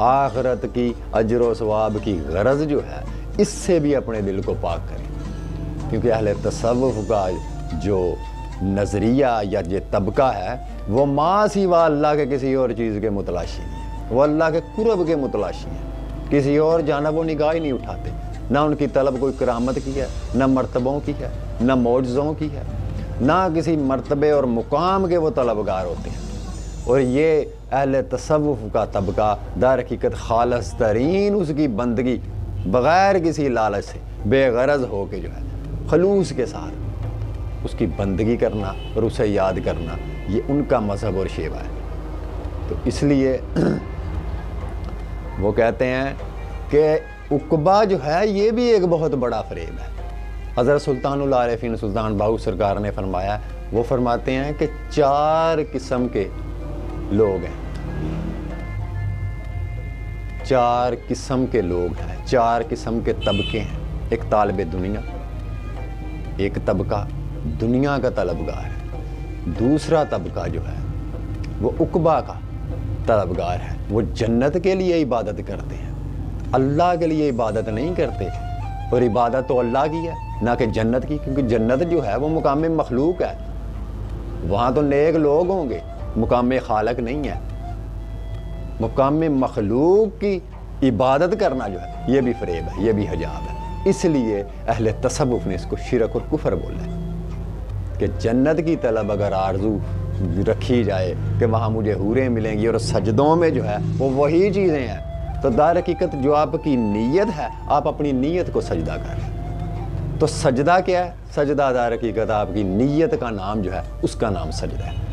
آخرت کی اجر و ثواب کی غرض جو ہے اس سے بھی اپنے دل کو پاک کریں، کیونکہ اہل تصوف کا جو نظریہ یا یہ طبقہ ہے وہ ما سوا اللہ کے کسی اور چیز کے متلاشی نہیں ہے، وہ اللہ کے قرب کے متلاشی ہیں، کسی اور جانب وہ نگاہ ہی نہیں اٹھاتے، نہ ان کی طلب کوئی کرامت کی ہے، نہ مرتبوں کی ہے، نہ معجزوں کی ہے، نہ کسی مرتبے اور مقام کے وہ طلبگار ہوتے ہیں۔ اور یہ اہل تصوف کا طبقہ در حقیقت خالص ترین اس کی بندگی بغیر کسی لالچ سے بے غرض ہو کے جو ہے خلوص کے ساتھ اس کی بندگی کرنا اور اسے یاد کرنا، یہ ان کا مذہب اور شیوہ ہے۔ تو اس لیے وہ کہتے ہیں کہ عقبہ جو ہے یہ بھی ایک بہت بڑا فریب ہے۔ حضرت سلطان العارفین سلطان باہو سرکار نے فرمایا، وہ فرماتے ہیں کہ 4 قسم کے لوگ ہیں، 4 قسم کے لوگ ہیں، 4 قسم کے طبقے ہیں۔ ایک طالب دنیا، ایک طبقہ دنیا کا طلبگار ہے، دوسرا طبقہ جو ہے وہ عقبہ کا طلبگار ہے، وہ جنت کے لیے عبادت کرتے ہیں، اللہ کے لیے عبادت نہیں کرتے، اور عبادت تو اللہ کی ہے نہ کہ جنت کی، کیونکہ جنت جو ہے وہ مقام مخلوق ہے، وہاں تو نیک لوگ ہوں گے، مقام خالق نہیں ہے۔ مقام مخلوق کی عبادت کرنا جو ہے یہ بھی فریب ہے، یہ بھی حجاب ہے۔ اس لیے اہل تصوف نے اس کو شرک اور کفر بولا ہے کہ جنت کی طلب اگر آرزو رکھی جائے کہ وہاں مجھے حوریں ملیں گی اور سجدوں میں جو ہے وہ وہی چیزیں ہیں، تو در حقیقت جو آپ کی نیت ہے، آپ اپنی نیت کو سجدہ کر رہے ہیں۔ تو سجدہ کیا ہے؟ سجدہ در حقیقت آپ کی نیت کا نام جو ہے اس کا نام سجدہ ہے۔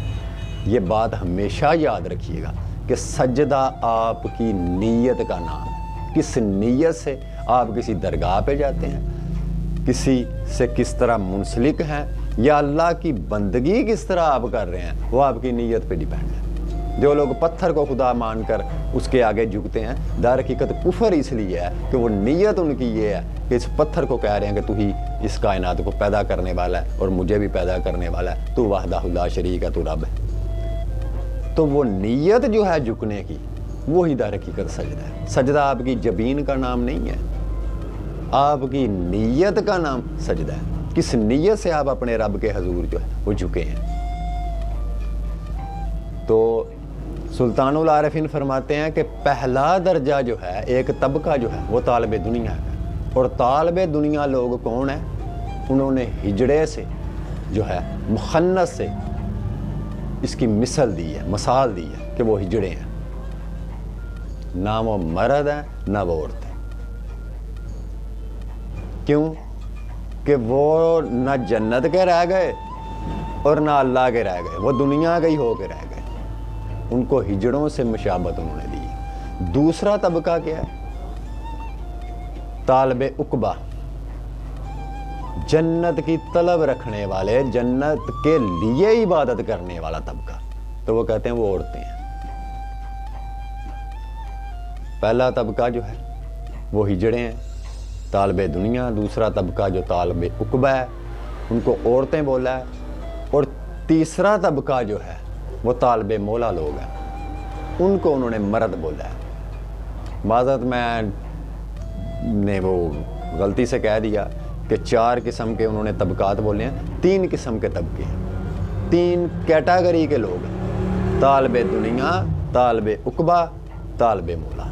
یہ بات ہمیشہ یاد رکھیے گا کہ سجدہ آپ کی نیت کا نام ہے، کس نیت سے آپ کسی درگاہ پہ جاتے ہیں، کسی سے کس طرح منسلک ہیں، یا اللہ کی بندگی کس طرح آپ کر رہے ہیں، وہ آپ کی نیت پہ ڈیپینڈ ہے۔ جو لوگ پتھر کو خدا مان کر اس کے آگے جھکتے ہیں، در حقیقت کفر اس لیے ہے کہ وہ نیت ان کی یہ ہے کہ اس پتھر کو کہہ رہے ہیں کہ تو ہی اس کائنات کو پیدا کرنے والا ہے اور مجھے بھی پیدا کرنے والا ہے، تو وحدہ لا شریک ہے، تو رب ہے۔ تو وہ نیت جو ہے جھکنے کی، وہی در حقیقت سجدہ ہے۔ سجدہ آپ کی جبین کا نام نہیں ہے، آپ کی نیت کا نام سجدہ ہے۔ کس نیت سے آپ اپنے رب کے حضور جو ہے وہ جھکے ہیں۔ تو سلطان العارفین فرماتے ہیں کہ پہلا درجہ جو ہے، ایک طبقہ جو ہے وہ طالب دنیا ہے، اور طالب دنیا لوگ کون ہیں؟ انہوں نے ہجڑے سے جو ہے مخنث سے اس کی مثل دی ہے، مثال دی ہے کہ وہ ہجڑے ہیں، نہ وہ مرد ہیں نہ وہ عورتیں۔ کیوں؟ کہ وہ نہ جنت کے رہ گئے اور نہ اللہ کے رہ گئے، وہ دنیا کے ہی ہو کے رہ گئے، ان کو ہجڑوں سے مشابہت انہوں نے دی۔ دوسرا طبقہ کیا ہے؟ طالب عقبہ، جنت کی طلب رکھنے والے، جنت کے لیے عبادت کرنے والا طبقہ، تو وہ کہتے ہیں وہ عورتیں ہیں۔ پہلا طبقہ جو ہے وہ ہجڑے ہیں، طالب دنیا۔ دوسرا طبقہ جو طالب عقبہ ہے، ان کو عورتیں بولا ہے، اور تیسرا طبقہ جو ہے وہ طالب مولا لوگ ہیں، ان کو انہوں نے مرد بولا ہے۔ معذرت میں نے وہ غلطی سے کہہ دیا کہ 4 قسم کے انہوں نے طبقات بولے ہیں، 3 قسم کے طبقے ہیں، 3 کیٹاگری کے لوگ ہیں، طالب دنیا، طالب عقبہ، طالب مولا۔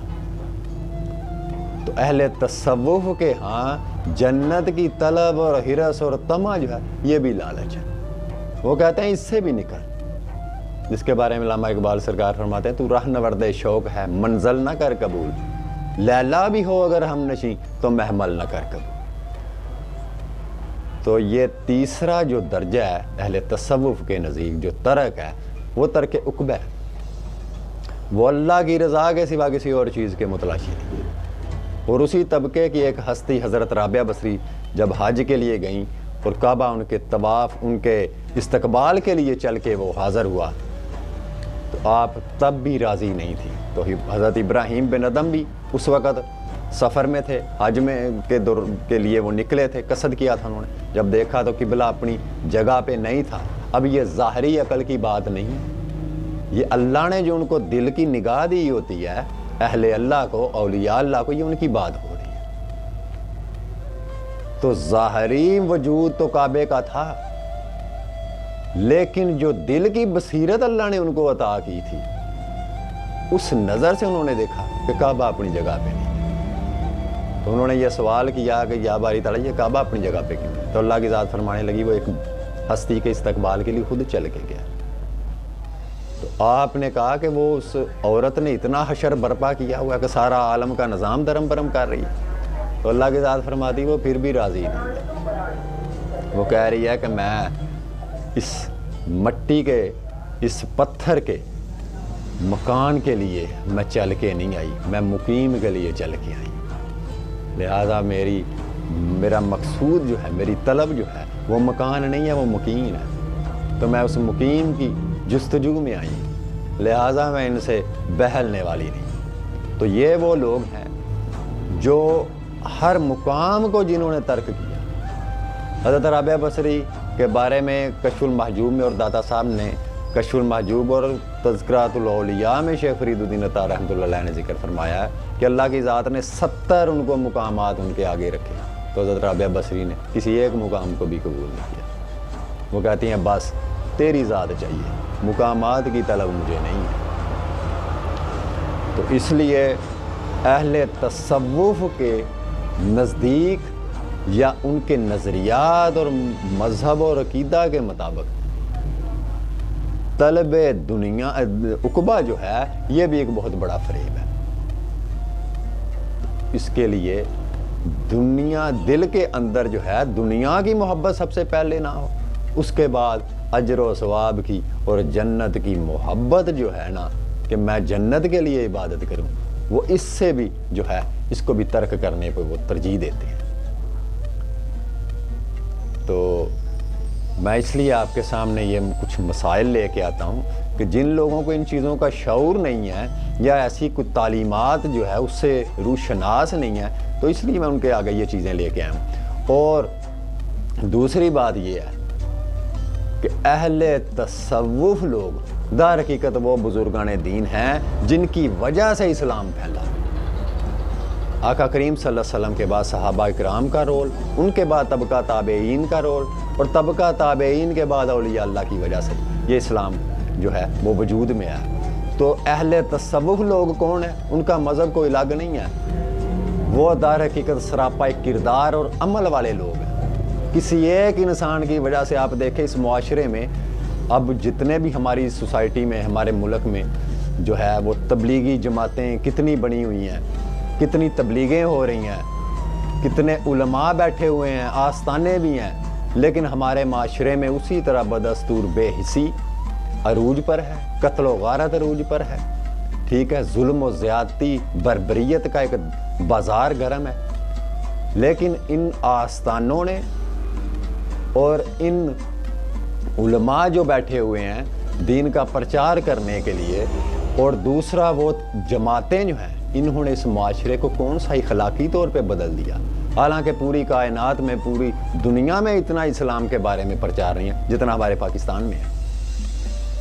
تو اہل تصوف کے ہاں جنت کی طلب اور ہرس اور طمع جو ہے یہ بھی لالچ ہے۔ وہ کہتے ہیں اس سے بھی نکل، جس کے بارے میں علامہ اقبال سرکار فرماتے ہیں، تو راہ نورد شوق ہے منزل نہ کر قبول، لیلا بھی ہو اگر ہم نشیں تو محمل نہ کر قبول۔ تو یہ تیسرا جو درجہ ہے اہل تصوف کے نزدیک جو ترک ہے، وہ ترک عقبہ ہے، وہ اللہ کی رضا کے سوا کسی اور چیز کے متلاشی نہیں۔ اور اسی طبقے کی ایک ہستی حضرت رابعہ بصری جب حج کے لیے گئیں اور کعبہ ان کے طواف، ان کے استقبال کے لیے چل کے وہ حاضر ہوا، تو آپ تب بھی راضی نہیں تھی۔ تو حضرت ابراہیم بن ادم بھی اس وقت سفر میں تھے، حج میں کے لیے وہ نکلے تھے، قصد کیا تھا انہوں نے، جب دیکھا تو قبلہ اپنی جگہ پہ نہیں تھا۔ اب یہ ظاہری عقل کی بات نہیں، یہ اللہ نے جو ان کو دل کی نگاہ دی ہوتی ہے، اہل اللہ کو، اولیاء اللہ کو، یہ ان کی بات ہو رہی ہے۔ تو ظاہری وجود تو کعبے کا تھا، لیکن جو دل کی بصیرت اللہ نے ان کو عطا کی تھی، اس نظر سے انہوں نے دیکھا کہ کعبہ اپنی جگہ پہ نہیں ہے۔ تو انہوں نے یہ سوال کیا کہ یا باری تعالیٰ یہ کعبہ اپنی جگہ پہ کیوں ہے؟ تو اللہ کی ذات فرمانے لگی وہ ایک ہستی کے استقبال کے لیے خود چل کے گیا۔ تو آپ نے کہا کہ وہ اس عورت نے اتنا حشر برپا کیا ہوا کہ سارا عالم کا نظام درم برم کر رہی ہے۔ تو اللہ کی ذات فرماتی وہ پھر بھی راضی نہیں ہے، وہ کہہ رہی ہے کہ میں اس مٹی کے، اس پتھر کے مکان کے لیے میں چل کے نہیں آئی، میں مقیم کے لیے چل کے آئی، لہذا میرا مقصود جو ہے، میری طلب جو ہے وہ مکان نہیں ہے، وہ مقیم ہے۔ تو میں اس مقیم کی جستجو میں آئی، لہذا میں ان سے بہلنے والی نہیں۔ تو یہ وہ لوگ ہیں جو ہر مقام کو جنہوں نے ترک کیا۔ حضرت رابعہ بصری کے بارے میں کشف المحجوب میں اور داتا صاحب نے کشف المحجوب اور تذکرات الاولیاء میں شیخ فرید الدین عطا رحمۃ اللہ علیہ نے ذکر فرمایا ہے کہ اللہ کی ذات نے 70 ان کو مقامات ان کے آگے رکھے، تو حضرت رابعہ بصری نے کسی ایک مقام کو بھی قبول نہیں کیا۔ وہ کہتی ہیں بس تیری ذات چاہیے، مقامات کی طلب مجھے نہیں ہے۔ تو اس لیے اہل تصوف کے نزدیک یا ان کے نظریات اور مذہب اور عقیدہ کے مطابق طلب دنیا عقبہ جو ہے یہ بھی ایک بہت بڑا فریب ہے۔ اس کے لیے دنیا، دل کے اندر جو ہے دنیا کی محبت سب سے پہلے نہ ہو، اس کے بعد اجر و ثواب کی اور جنت کی محبت جو ہے نا کہ میں جنت کے لیے عبادت کروں، وہ اس سے بھی جو ہے اس کو بھی ترک کرنے پہ وہ ترجیح دیتے ہیں۔ تو میں اس لیے آپ کے سامنے یہ کچھ مسائل لے کے آتا ہوں کہ جن لوگوں کو ان چیزوں کا شعور نہیں ہے یا ایسی کچھ تعلیمات جو ہے اس سے روشناس نہیں ہے، تو اس لیے میں ان کے آگے یہ چیزیں لے کے آیا ہوں۔ اور دوسری بات یہ ہے کہ اہل تصوف لوگ در حقیقت وہ بزرگان دین ہیں جن کی وجہ سے اسلام پھیلا۔ آقا کریم صلی اللہ علیہ وسلم کے بعد صحابہ اکرام کا رول، ان کے بعد طبقہ تابعین کا رول، اور طبقہ تابعین کے بعد اولیاء اللہ کی وجہ سے یہ اسلام جو ہے وہ وجود میں ہے۔ تو اہل تصوف لوگ کون ہیں؟ ان کا مذہب کوئی الگ نہیں ہے، وہ در حقیقت سراپا کردار اور عمل والے لوگ ہیں۔ کسی ایک انسان کی وجہ سے آپ دیکھیں اس معاشرے میں اب جتنے بھی ہماری سوسائٹی میں، ہمارے ملک میں جو ہے وہ تبلیغی جماعتیں کتنی بنی ہوئی ہیں، کتنی تبلیغیں ہو رہی ہیں، کتنے علماء بیٹھے ہوئے ہیں، آستانے بھی ہیں، لیکن ہمارے معاشرے میں اسی طرح بدستور بے حسی عروج پر ہے، قتل و غارت عروج پر ہے، ٹھیک ہے، ظلم و زیادتی بربریت کا ایک بازار گرم ہے۔ لیکن ان آستانوں نے اور ان علماء جو بیٹھے ہوئے ہیں دین کا پرچار کرنے کے لیے، اور دوسرا وہ جماعتیں جو ہیں، انہوں نے اس معاشرے کو کون سا اخلاقی طور پہ بدل دیا۔ حالانکہ پوری کائنات میں، پوری دنیا میں اتنا اسلام کے بارے میں پرچار نہیں ہے جتنا ہمارے پاکستان میں ہے،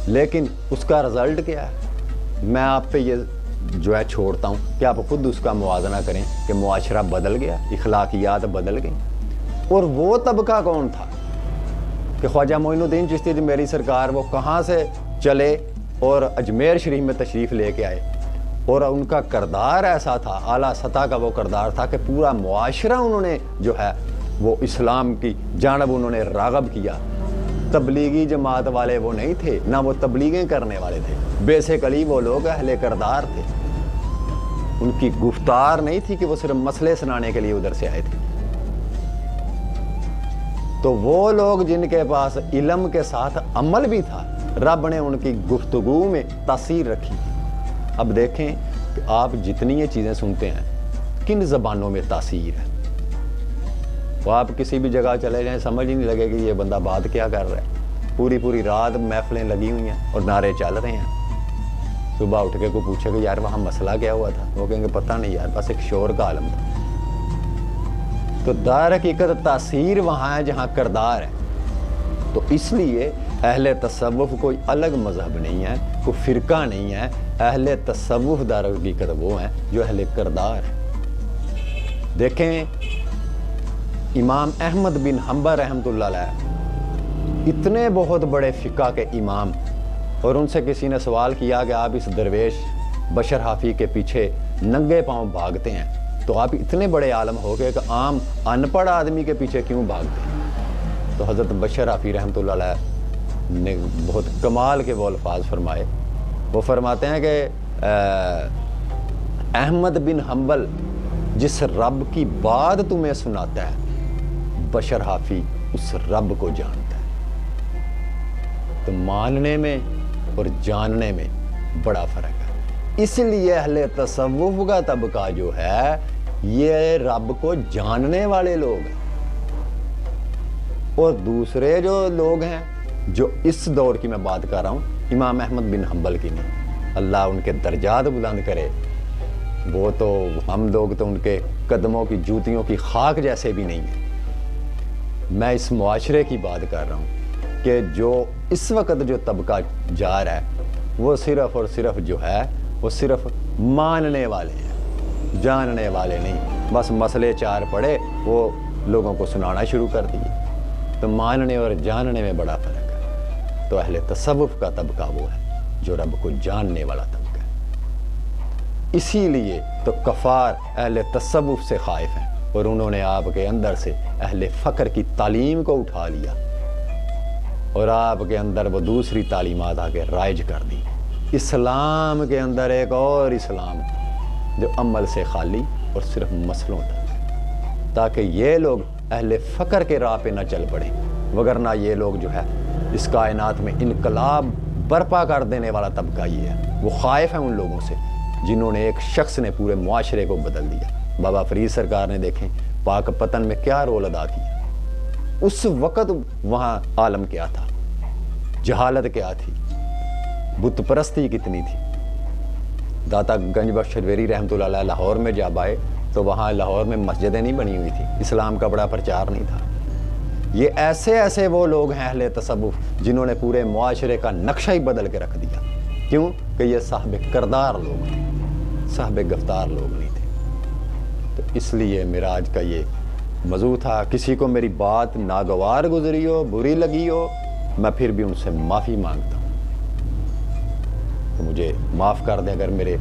لیکن اس کا رزلٹ کیا ہے؟ میں آپ پہ یہ جو ہے چھوڑتا ہوں کہ آپ خود اس کا موازنہ کریں کہ معاشرہ بدل گیا، اخلاقیات بدل گئیں۔ اور وہ طبقہ کون تھا کہ خواجہ معین الدین چشتی میری سرکار وہ کہاں سے چلے اور اجمیر شریف میں تشریف لے کے آئے، اور ان کا کردار ایسا تھا، اعلیٰ سطح کا وہ کردار تھا کہ پورا معاشرہ انہوں نے جو ہے وہ اسلام کی جانب انہوں نے راغب کیا۔ تبلیغی جماعت والے وہ نہیں تھے، نہ وہ تبلیغیں کرنے والے تھے، بیسیکلی وہ لوگ اہل کردار تھے۔ ان کی گفتار نہیں تھی کہ وہ صرف مسئلے سنانے کے لیے ادھر سے آئے تھے۔ تو وہ لوگ جن کے پاس علم کے ساتھ عمل بھی تھا، رب نے ان کی گفتگو میں تاثیر رکھی۔ اب دیکھیں کہ آپ جتنی یہ چیزیں سنتے ہیں کن زبانوں میں تاثیر ہے، وہ آپ کسی بھی جگہ چلے جائیں سمجھ ہی نہیں لگے کہ یہ بندہ بات کیا کر رہا ہے۔ پوری رات محفلیں لگی ہوئی ہیں اور نعرے چل رہے ہیں، صبح اٹھ کے کوئی پوچھے کہ یار وہاں مسئلہ کیا ہوا تھا، وہ کہیں گے پتہ نہیں یار، بس ایک شور کا عالم تھا۔ تو در حقیقت تاثیر وہاں ہے جہاں کردار ہے۔ تو اس لیے اہل تصوف کوئی الگ مذہب نہیں ہے، کوئی فرقہ نہیں ہے اہل تصوف در حقیقت وہ ہیں جو اہل کردار ہیں۔ دیکھیں امام احمد بن حنبل رحمۃ اللہ علیہ اتنے بہت بڑے فقہ کے امام، اور ان سے کسی نے سوال کیا کہ آپ اس درویش بشر حافی کے پیچھے ننگے پاؤں بھاگتے ہیں، تو آپ اتنے بڑے عالم ہو گئے کہ عام ان پڑھ آدمی کے پیچھے کیوں بھاگتے ہیں؟ تو حضرت بشر حافی رحمۃ اللہ علیہ نے بہت کمال کے وہ الفاظ فرمائے۔ وہ فرماتے ہیں کہ احمد بن حنبل جس رب کی بات تمہیں سناتا ہے، بشر حافی اس رب کو جانتا ہے۔ تو ماننے میں اور جاننے میں بڑا فرق ہے۔ اس لیے اہل تصوف کا طبقہ جو ہے یہ رب کو جاننے والے لوگ ہیں، اور دوسرے جو لوگ ہیں جو اس دور کی میں بات کر رہا ہوں، امام احمد بن حنبل کی نہیں، اللہ ان کے درجات بلند کرے، وہ تو ہم لوگ تو ان کے قدموں کی جوتیوں کی خاک جیسے بھی نہیں ہیں۔ میں اس معاشرے کی بات کر رہا ہوں کہ جو اس وقت جو طبقہ جا رہا ہے وہ صرف اور صرف جو ہے وہ صرف ماننے والے ہیں، جاننے والے نہیں۔ بس مسئلے چار پڑھے وہ لوگوں کو سنانا شروع کر دیے۔ تو ماننے اور جاننے میں بڑا فرق ہے۔ تو اہل تصوف کا طبقہ وہ ہے جو رب کو جاننے والا طبقہ ہے۔ اسی لیے تو کفار اہل تصوف سے خائف ہیں، اور انہوں نے آپ کے اندر سے اہل فقر کی تعلیم کو اٹھا لیا اور آپ کے اندر وہ دوسری تعلیمات آگے رائج کر دی۔ اسلام کے اندر ایک اور اسلام جو عمل سے خالی اور صرف مسلوں تک ہے، تاکہ یہ لوگ اہل فقر کے راہ پہ نہ چل پڑیں، وگرنہ یہ لوگ جو ہے اس کائنات میں انقلاب برپا کر دینے والا طبقہ یہ ہے۔ وہ خائف ہیں ان لوگوں سے جنہوں نے ایک شخص نے پورے معاشرے کو بدل دیا۔ بابا فرید سرکار نے دیکھیں پاک پتن میں کیا رول ادا کیا۔ اس وقت وہاں عالم کیا تھا، جہالت کیا تھی، بت پرستی کتنی تھی۔ داتا گنج بخش شرویری رحمۃ اللہ علیہ لاہور میں جب آئے تو وہاں لاہور میں مسجدیں نہیں بنی ہوئی تھی، اسلام کا بڑا پرچار نہیں تھا۔ یہ ایسے وہ لوگ ہیں اہل تصوف جنہوں نے پورے معاشرے کا نقشہ ہی بدل کے رکھ دیا۔ کیوں کہ یہ صاحب کردار لوگ ہیں، صاحب گفتار لوگ نہیں تھے۔ تو اس لیے معراج کا یہ موضوع تھا۔ کسی کو میری بات ناگوار گزری ہو، بری لگی ہو، میں پھر بھی ان سے معافی مانگتا ہوں، تو مجھے معاف کر دیں اگر میرے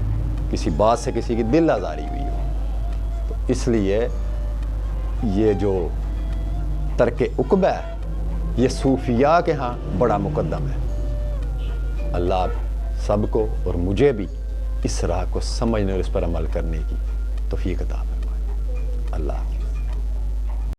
کسی بات سے کسی کی دل آزاری ہوئی ہو۔ تو اس لیے یہ جو ترک عقبہ ہے یہ صوفیاء کے ہاں بڑا مقدم ہے۔ اللہ سب کو اور مجھے بھی اس راہ کو سمجھنے اور اس پر عمل کرنے کی توفیق عطا فرمائے۔ اللہ